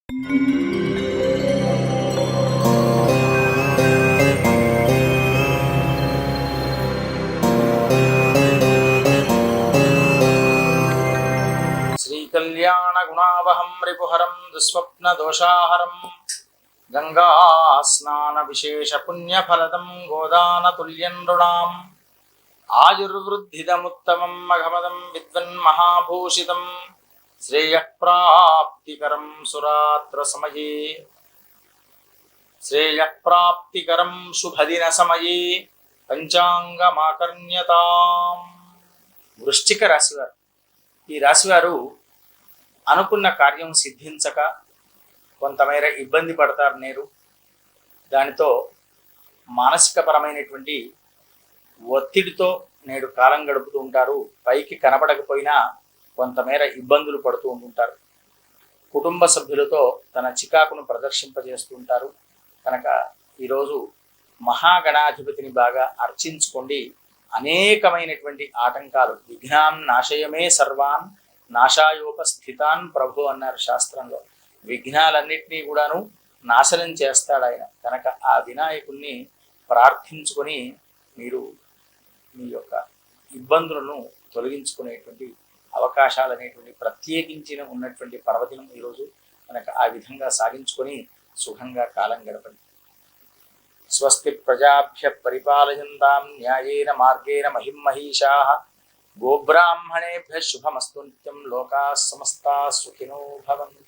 శ్రీకళ్యాణ గుణావహం రిపుహరం దుస్వప్న దోషాహరం గంగా స్నాన విశేష పుణ్యఫలదం గోదాన తుల్యం నృణాం ఆయుర్వృద్ధిదముత్తమం మఘమదం విద్వన్ మహాభూషితం శ్రేయఃప్రాప్తికరం సురాత్ర సమయే శ్రేయఃప్రాప్తికరం శుభదిన సమయే పంచాంగమాకర్ణ్యతాం. వృశ్చిక రాశివారు, ఈ రాశివారు అనుకున్న కార్యం సిద్ధించక కొంతమేర ఇబ్బంది పడతారు. దానితో మానసికపరమైనటువంటి ఒత్తిడితో నేడు కాలం గడుపుతూ ఉంటారు. పైకి కనపడకపోయినా కొంతమేర ఇబ్బందులు పడుతూ ఉంటుంటారు. కుటుంబ సభ్యులతో తన చికాకును ప్రదర్శింపజేస్తూ ఉంటారు. కనుక ఈరోజు మహాగణాధిపతిని బాగా అర్చించుకోండి. అనేకమైనటువంటి ఆటంకాలు, విఘ్నాన్ నాశయమే సర్వాన్ నాశాయోపస్థితాన్ ప్రభు అన్నారు శాస్త్రంలో. విఘ్నాలన్నింటినీ కూడాను నాశనం చేస్తాడు ఆయన. కనుక ఆ వినాయకుణ్ణి ప్రార్థించుకొని మీరు మీ యొక్క ఇబ్బందులను తొలగించుకునేటువంటి అవకాశాలు అనేటువంటి ప్రత్యేకించిన ఉన్నటువంటి పర్వదినం ఈరోజు. కనుక ఆ విధంగా సాగించుకొని సుఖంగా కాలం గడపండి. స్వస్తి ప్రజాభ్య పరిపాలయంతాం న్యాయేన మార్గేణ మహిమహీషాః గోబ్రాహ్మణేభ్య శుభమస్తు నిత్యం. లోకాః సమస్తాః సుఖినో భవంతు.